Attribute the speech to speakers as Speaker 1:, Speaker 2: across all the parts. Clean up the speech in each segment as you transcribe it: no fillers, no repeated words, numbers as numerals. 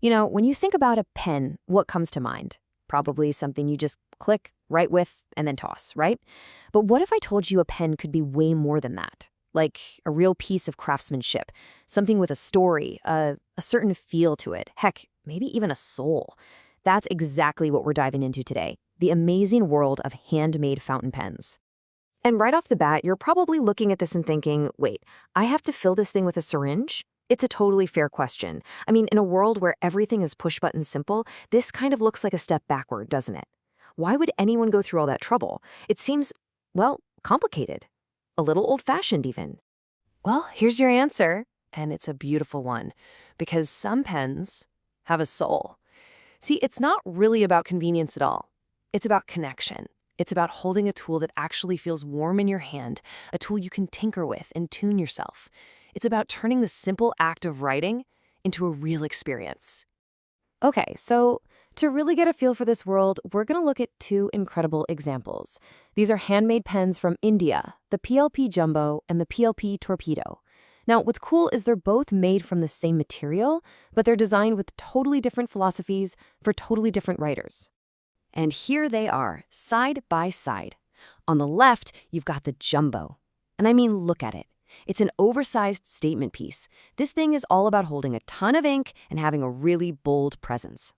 Speaker 1: When you think about a pen, what comes to mind? Probably something you just click, write with, and then toss, right? But what if I told you a pen could be way more than that? Like a real piece of craftsmanship, something with a story, a certain feel to it, heck, maybe even a soul. That's exactly what we're diving into today, the amazing world of handmade fountain pens. And right off the bat, you're probably looking at this and thinking, wait, I have to fill this thing with a syringe? It's a totally fair question. I mean, in a world where everything is push-button simple, this kind of looks like a step backward, doesn't it? Why would anyone go through all that trouble? It seems, well, complicated. A little old-fashioned even. Well, here's your answer, and it's a beautiful one, because some pens have a soul. See, it's not really about convenience at all. It's about connection. It's about holding a tool that actually feels warm in your hand, a tool you can tinker with and tune yourself. It's about turning the simple act of writing into a real experience. Okay, so to really get a feel for this world, we're going to look at two incredible examples. These are handmade pens from India, the PLP Jumbo and the PLP Torpedo. Now, what's cool is they're both made from the same material, but they're designed with totally different philosophies for totally different writers. And here they are, side by side. On the left, you've got the Jumbo. And I mean, look at it. It's an oversized statement piece. This thing is all about holding a ton of ink and having a really bold presence.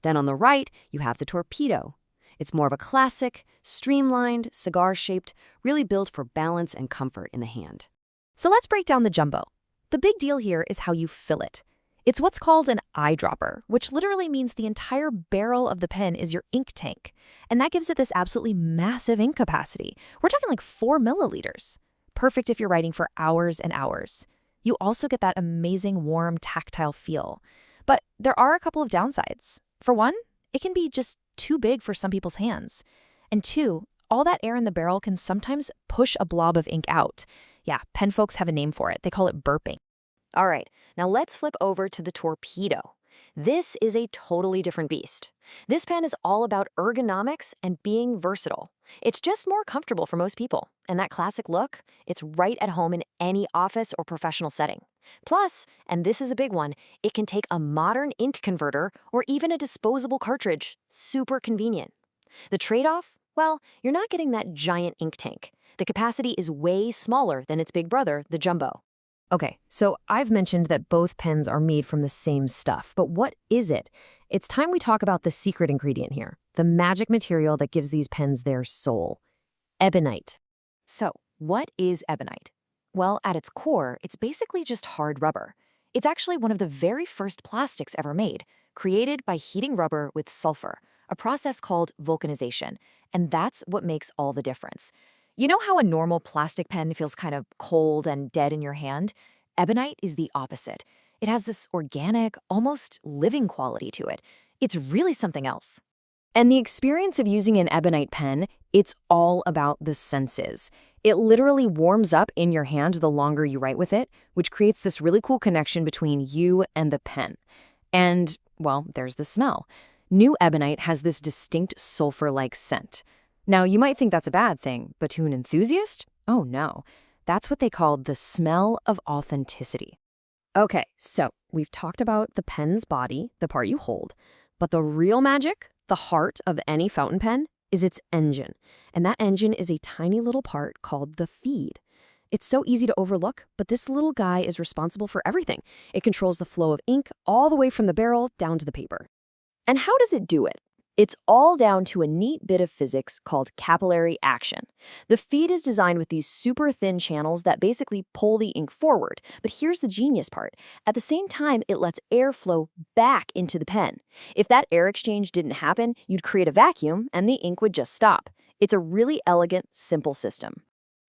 Speaker 1: Then on the right, you have the Torpedo. It's more of a classic, streamlined, cigar-shaped, really built for balance and comfort in the hand. So let's break down the Jumbo. The big deal here is how you fill it. It's what's called an eyedropper, which literally means the entire barrel of the pen is your ink tank. And that gives it this absolutely massive ink capacity. We're talking like 4 milliliters. Perfect if you're writing for hours and hours. You also get that amazing warm tactile feel. But there are a couple of downsides. For one, it can be just too big for some people's hands. And two, all that air in the barrel can sometimes push a blob of ink out. Yeah, pen folks have a name for it. They call it burping. All right, now let's flip over to the Torpedo. This is a totally different beast. This pen is all about ergonomics and being versatile. It's just more comfortable for most people. And that classic look, it's right at home in any office or professional setting. Plus, and this is a big one, it can take a modern ink converter or even a disposable cartridge. Super convenient. The trade-off? Well, you're not getting that giant ink tank. The capacity is way smaller than its big brother, the Jumbo. Okay, so I've mentioned that both pens are made from the same stuff, but what is it? It's time we talk about the secret ingredient here, the magic material that gives these pens their soul. Ebonite. So, what is ebonite? Well, at its core, it's basically just hard rubber. It's actually one of the very first plastics ever made, created by heating rubber with sulfur, a process called vulcanization, and that's what makes all the difference. You know how a normal plastic pen feels kind of cold and dead in your hand? Ebonite is the opposite. It has this organic, almost living quality to it. It's really something else. And the experience of using an ebonite pen, it's all about the senses. It literally warms up in your hand the longer you write with it, which creates this really cool connection between you and the pen. And, well, there's the smell. New ebonite has this distinct sulfur-like scent. Now, you might think that's a bad thing, but to an enthusiast? Oh no. That's what they call the smell of authenticity. Okay, so we've talked about the pen's body, the part you hold, but the real magic, the heart of any fountain pen, is its engine. And that engine is a tiny little part called the feed. It's so easy to overlook, but this little guy is responsible for everything. It controls the flow of ink all the way from the barrel down to the paper. And how does it do it? It's all down to a neat bit of physics called capillary action. The feed is designed with these super thin channels that basically pull the ink forward. But here's the genius part. At the same time, it lets air flow back into the pen. If that air exchange didn't happen, you'd create a vacuum and the ink would just stop. It's a really elegant, simple system.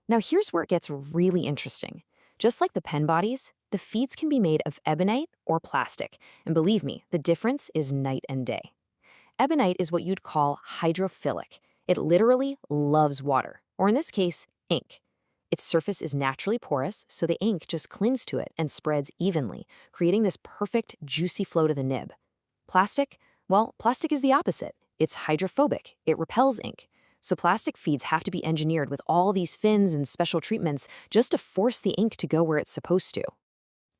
Speaker 1: Now here's where it gets really interesting. Just like the pen bodies, the feeds can be made of ebonite or plastic. And believe me, the difference is night and day. Ebonite is what you'd call hydrophilic. It literally loves water, or in this case, ink. Its surface is naturally porous, so the ink just clings to it and spreads evenly, creating this perfect, juicy flow to the nib. Plastic? Well, plastic is the opposite. It's hydrophobic. It repels ink. So plastic feeds have to be engineered with all these fins and special treatments just to force the ink to go where it's supposed to.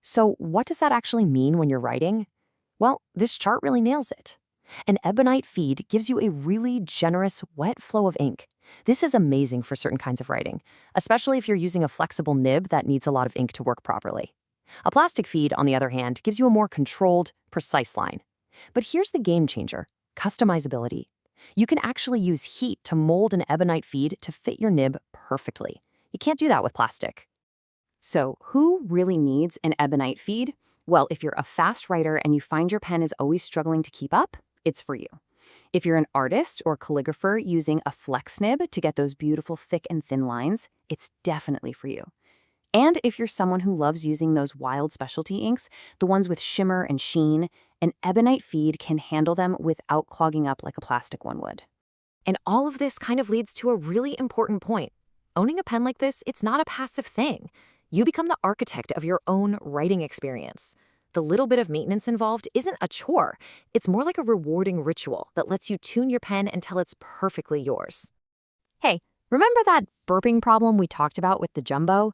Speaker 1: So what does that actually mean when you're writing? Well, this chart really nails it. An Ebonite feed gives you a really generous, wet flow of ink. This is amazing for certain kinds of writing, especially if you're using a flexible nib that needs a lot of ink to work properly. A plastic feed, on the other hand, gives you a more controlled, precise line. But here's the game changer: customizability. You can actually use heat to mold an Ebonite feed to fit your nib perfectly. You can't do that with plastic. So, who really needs an Ebonite feed? Well, if you're a fast writer and you find your pen is always struggling to keep up, it's for you. If you're an artist or calligrapher using a flex nib to get those beautiful thick and thin lines, it's definitely for you. And if you're someone who loves using those wild specialty inks, the ones with shimmer and sheen, an Ebonite feed can handle them without clogging up like a plastic one would. And all of this kind of leads to a really important point. Owning a pen like this, it's not a passive thing. You become the architect of your own writing experience. The little bit of maintenance involved isn't a chore. It's more like a rewarding ritual that lets you tune your pen until it's perfectly yours. Hey, remember that burping problem we talked about with the Jumbo?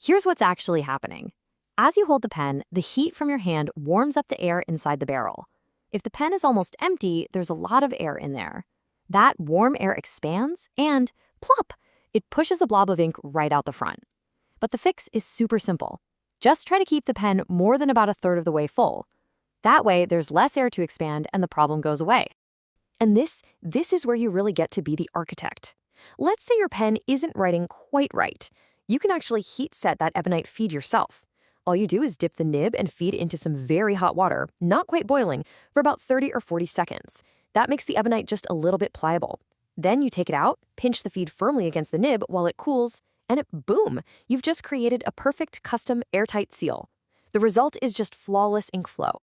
Speaker 1: Here's what's actually happening. As you hold the pen, the heat from your hand warms up the air inside the barrel. If the pen is almost empty, there's a lot of air in there. That warm air expands and, plop, it pushes a blob of ink right out the front. But the fix is super simple. Just try to keep the pen more than about a third of the way full. That way, there's less air to expand and the problem goes away. And this is where you really get to be the architect. Let's say your pen isn't writing quite right. You can actually heat set that Ebonite feed yourself. All you do is dip the nib and feed into some very hot water, not quite boiling, for about 30 or 40 seconds. That makes the Ebonite just a little bit pliable. Then you take it out, pinch the feed firmly against the nib while it cools, and boom, you've just created a perfect custom airtight seal. The result is just flawless ink flow.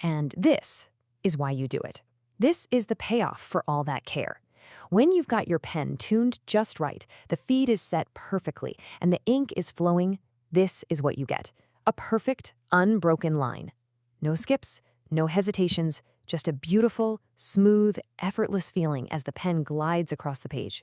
Speaker 1: And this is why you do it. This is the payoff for all that care. When you've got your pen tuned just right, the feed is set perfectly, and the ink is flowing, this is what you get: a perfect, unbroken line. No skips, no hesitations, just a beautiful, smooth, effortless feeling as the pen glides across the page.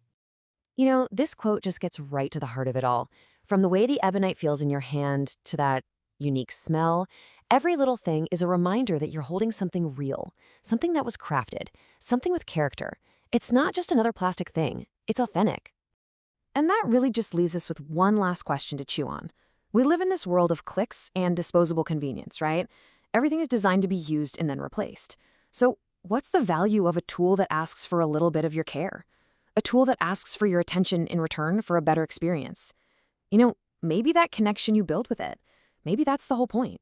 Speaker 1: You know, this quote just gets right to the heart of it all. From the way the Ebonite feels in your hand to that unique smell, every little thing is a reminder that you're holding something real, something that was crafted, something with character. It's not just another plastic thing, it's authentic. And that really just leaves us with one last question to chew on. We live in this world of clicks and disposable convenience, right? Everything is designed to be used and then replaced. So what's the value of a tool that asks for a little bit of your care? A tool that asks for your attention in return for a better experience? You know, maybe that connection you build with it, maybe that's the whole point.